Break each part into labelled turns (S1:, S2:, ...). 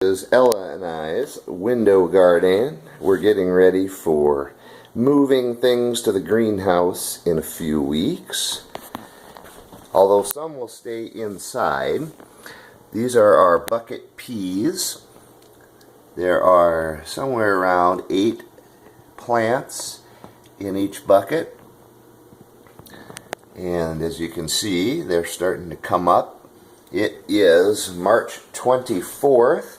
S1: Is Ella and I's window garden. We're getting ready for moving things to the greenhouse in a few weeks. Although some will stay inside. These are our bucket peas. There are somewhere around 8 plants in each bucket. And as you can see, they're starting to come up. It is March 24th.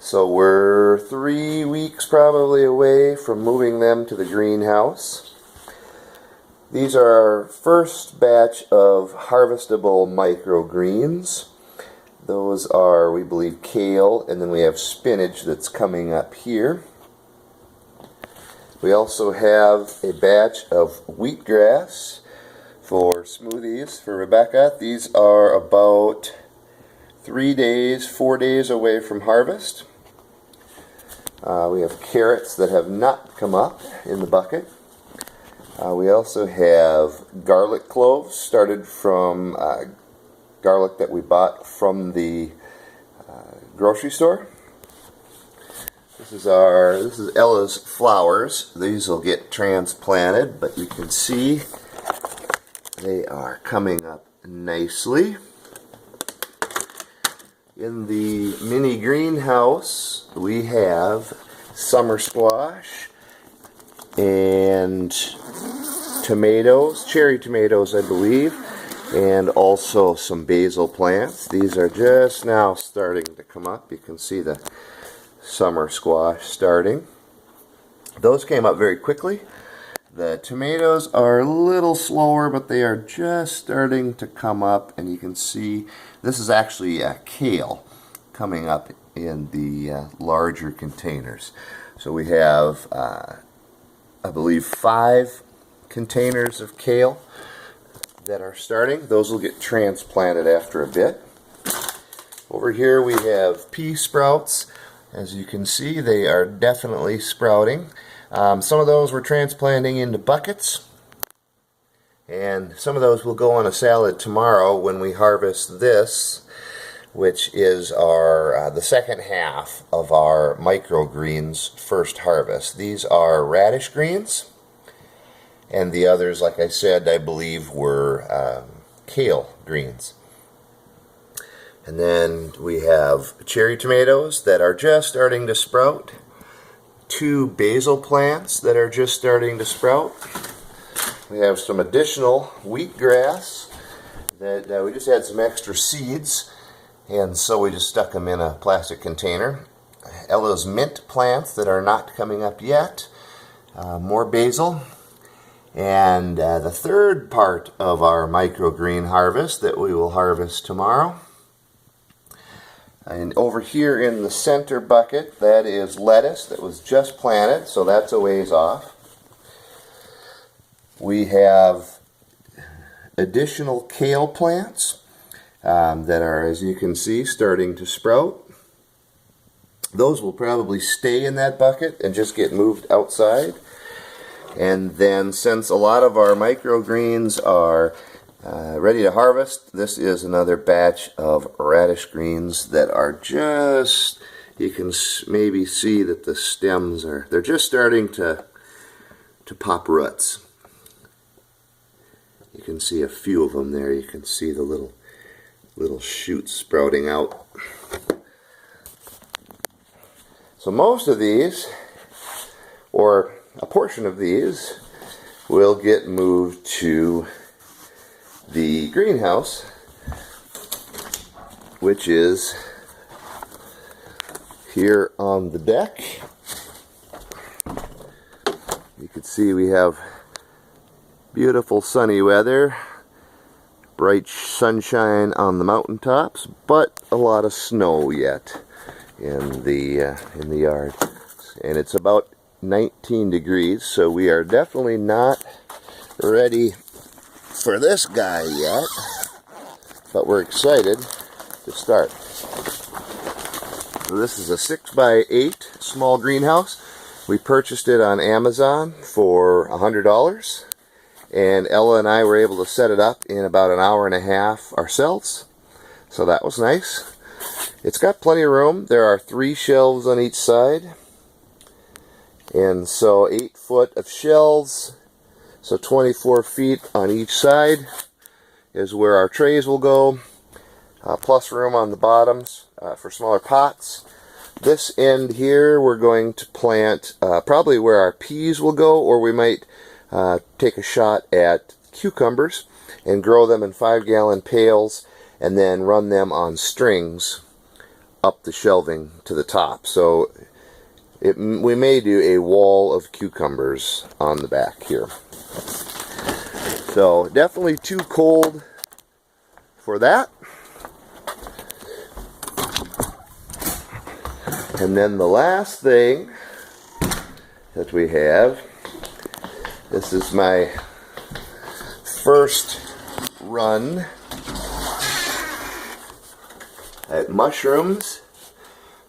S1: So we're 3 weeks probably away from moving them to the greenhouse. These are our first batch of harvestable microgreens. Those are, we believe, kale, and then we have spinach that's coming up here. We also have a batch of wheatgrass for smoothies for Rebecca. These are about 4 days away from harvest. We have carrots that have not come up in the bucket. We also have garlic cloves, started from garlic that we bought from the grocery store. This is Ella's flowers. These will get transplanted, but you can see they are coming up nicely. In the mini greenhouse, we have summer squash and tomatoes, cherry tomatoes I believe, and also some basil plants. These are just now starting to come up. You can see the summer squash starting. Those came up very quickly. The tomatoes are a little slower, but they are just starting to come up, and you can see this is actually kale coming up in the larger containers. So we have, I believe, 5 containers of kale that are starting. Those will get transplanted after a bit. Over here we have pea sprouts. As you can see, they are definitely sprouting. Some of those we're transplanting into buckets, and some of those will go on a salad tomorrow when we harvest this, which is our the second half of our microgreens first harvest. These are radish greens, and the others, like I said, I believe were kale greens. And then we have cherry tomatoes that are just starting to sprout. 2 basil plants that are just starting to sprout. We have some additional wheatgrass that we just had some extra seeds, and so we just stuck them in a plastic container. Ella's mint plants that are not coming up yet. More basil. And the third part of our microgreen harvest that we will harvest tomorrow. And over here in the center bucket, that is lettuce that was just planted, so that's a ways off. We have additional kale plants that are, as you can see, starting to sprout. Those will probably stay in that bucket and just get moved outside. And then, since a lot of our microgreens are ready to harvest, this is another batch of radish greens that are just, you can maybe see that the stems they're just starting to pop roots. You can see a few of them there. You can see the little shoots sprouting out. So most of these, or a portion of these, will get moved to the greenhouse, which is here on the deck. You can see we have beautiful sunny weather, bright sunshine on the mountaintops, but a lot of snow yet in the yard. And it's about 19 degrees, so we are definitely not ready for this guy yet, but we're excited to start. So this is a 6x8 small greenhouse. We purchased it on Amazon for $100, and Ella and I were able to set it up in about an hour and a half ourselves, so that was nice. it's got plenty of room. There are 3 shelves on each side. And so 8 foot of shelves, so 24 feet on each side is where our trays will go. Plus room on the bottoms for smaller pots. This end here we're going to plant probably where our peas will go, or we might take a shot at cucumbers and grow them in 5-gallon pails and then run them on strings up the shelving to the top. So we may do a wall of cucumbers on the back here. So definitely too cold for that. And then the last thing that we have, this is my first run at mushrooms.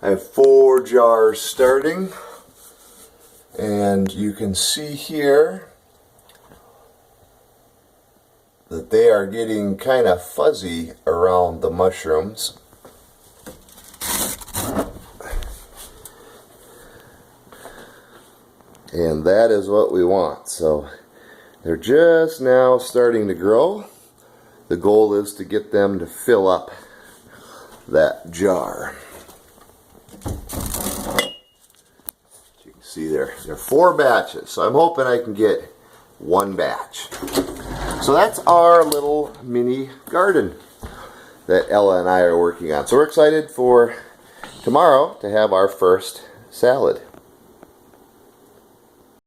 S1: I have 4 jars starting, and you can see here that they are getting kind of fuzzy around the mushrooms. And that is what we want. So they're just now starting to grow. The goal is to get them to fill up that jar. You can see there are 4 batches. So I'm hoping I can get 1 batch. So that's our little mini garden that Ella and I are working on. So we're excited for tomorrow to have our first salad.